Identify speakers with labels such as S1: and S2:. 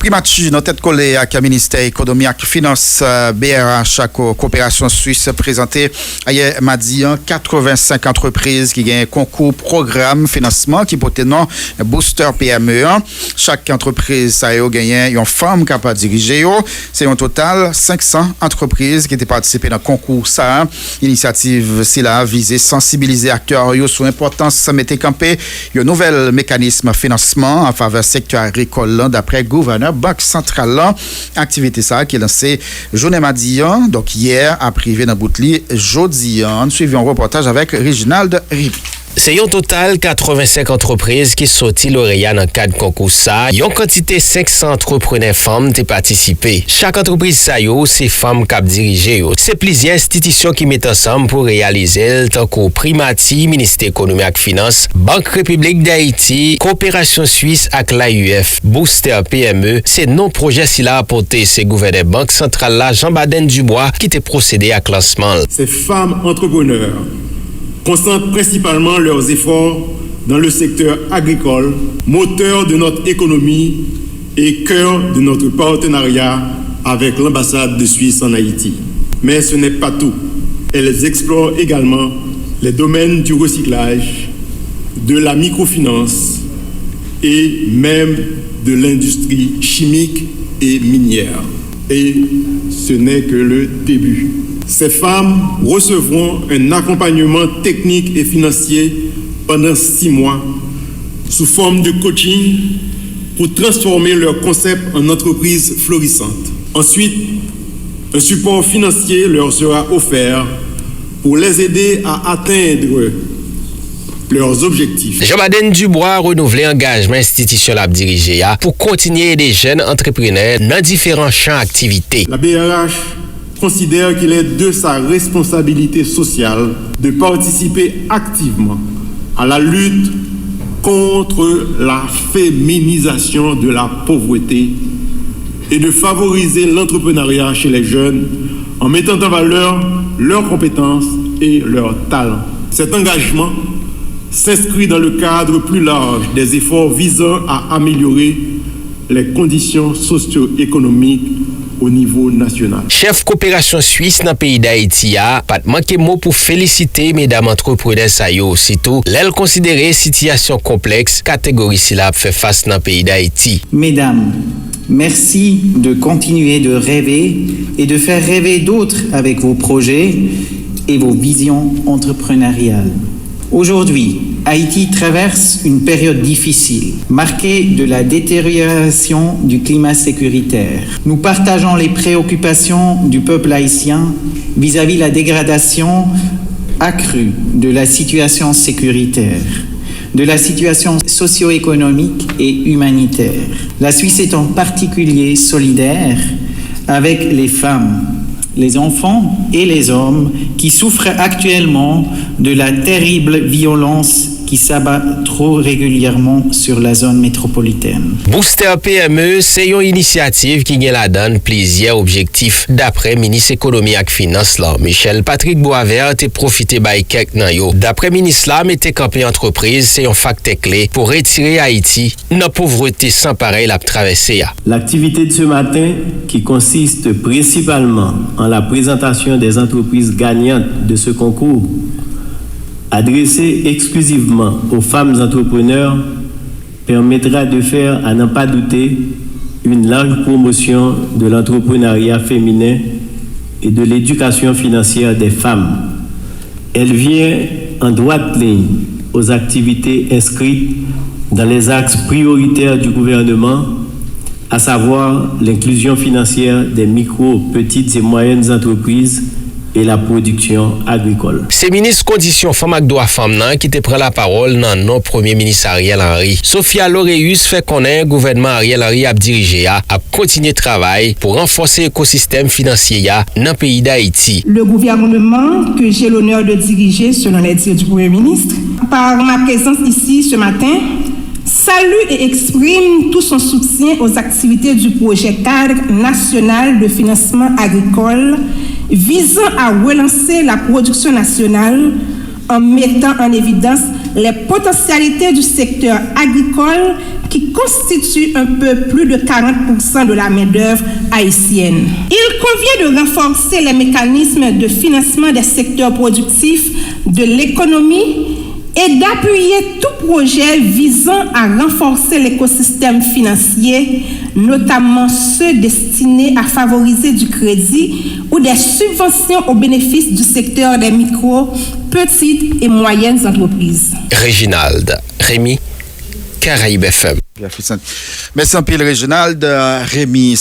S1: Primature, notre tête collée avec le ministère économie et finance BRH coopération suisse présenté hier mardi 85 entreprises qui gagnent concours programme financement qui portent nom Booster PME. Chaque entreprise ça a gagné une femme capable de diriger. C'est un total 500 entreprises qui étaient participées dans le concours ça. Initiative c'est là visée sensibiliser acteurs sur l'importance de mettre campé un nouvel mécanisme financement en faveur secteur agricole d'après gouverneur Banque centrale. Activité ça qui est lancée journée mardi donc hier à privé dans Boutli jeudi. Suivi un reportage avec Reginald Rivi.
S2: C'est un total 85 entreprises qui sorti lauréat dans le cadre concours ça. Une quantité 500 entrepreneurs femmes qui participé. Chaque entreprise ça yo, c'est femmes qui dirigent. C'est plusieurs institutions qui mettent ensemble pour réaliser tant que Primati, Ministère économie et finance, Banque République d'Haïti, Coopération Suisse avec l'AUF, Booster PME. C'est non projet si l'a apporté c'est gouverneur Banque centrale là Jean-Baden Dubois qui était procédé à classement.
S3: Ces femmes entrepreneurs concentrent principalement leurs efforts dans le secteur agricole, moteur de notre économie et cœur de notre partenariat avec l'ambassade de Suisse en Haïti. Mais ce n'est pas tout. Elles explorent également les domaines du recyclage, de la microfinance et même de l'industrie chimique et minière. Et ce n'est que le début. Ces femmes recevront un accompagnement technique et financier pendant 6 mois sous forme de coaching pour transformer leur concept en entreprise florissante. Ensuite, un support financier leur sera offert pour les aider à atteindre leurs objectifs.
S2: Jean-Baden Dubois a renouvelé l'engagement institutionnel dirigé pour continuer des jeunes entrepreneurs dans différents champs d'activité.
S3: La BRH considère qu'il est de sa responsabilité sociale de participer activement à la lutte contre la féminisation de la pauvreté et de favoriser l'entrepreneuriat chez les jeunes en mettant en valeur leurs compétences et leurs talents. Cet engagement s'inscrit dans le cadre plus large des efforts visant à améliorer les conditions socio-économiques au niveau national.
S2: Chef coopération suisse dans le pays d'Haïti a pas manqué mot pour féliciter mesdames entrepreneurs ça yo aussitôt l'elle considérer situation complexe catégorie si la fait face dans le pays d'Haïti.
S4: Mesdames, merci de continuer de rêver et de faire rêver d'autres avec vos projets et vos visions entrepreneuriales. Aujourd'hui, Haïti traverse une période difficile, marquée de la détérioration du climat sécuritaire. Nous partageons les préoccupations du peuple haïtien vis-à-vis la dégradation accrue de la situation sécuritaire, de la situation socio-économique et humanitaire. La Suisse est en particulier solidaire avec les femmes, les enfants et les hommes qui souffrent actuellement de la terrible violence qui s'abat trop régulièrement sur la zone métropolitaine.
S2: Booster PME, c'est une initiative qui a la donne plusieurs objectifs d'après ministre économie et finance là. Michel Patrick Boisvert a profité by quelques nan yo. D'après ministre là, mettre campé entreprise, c'est un facteur clé pour retirer Haïti dans la pauvreté sans pareil la traversée.
S5: L'activité de ce matin qui consiste principalement en la présentation des entreprises gagnantes de ce concours adressé exclusivement aux femmes entrepreneurs permettra de faire, à n'en pas douter, une large promotion de l'entrepreneuriat féminin et de l'éducation financière des femmes. Elle vient en droite ligne aux activités inscrites dans les axes prioritaires du gouvernement, à savoir l'inclusion financière des micro, petites et moyennes entreprises et la production agricole.
S2: C'est ministre condition femme ak droit femme nan qui te prend la parole dans non premier ministre Ariel Henry. Sophia Loreus fait connaître gouvernement Ariel Henry a dirigé a continuer travail pour renforcer l'écosystème financier dans le pays d'Haïti.
S6: Le gouvernement que j'ai l'honneur de diriger selon les dires du Premier ministre, par ma présence ici ce matin, salue et exprime tout son soutien aux activités du projet cadre national de financement agricole visant à relancer la production nationale en mettant en évidence les potentialités du secteur agricole qui constituent un peu plus de 40% de la main-d'œuvre haïtienne. Il convient de renforcer les mécanismes de financement des secteurs productifs de l'économie et d'appuyer tout projet visant à renforcer l'écosystème financier, notamment ceux destinés à favoriser du crédit ou des subventions au bénéfice du secteur des micro, petites et moyennes entreprises.
S2: Réginald, Rémi, Caraïbes FM.
S1: Merci un peu, Réginald. Rémi.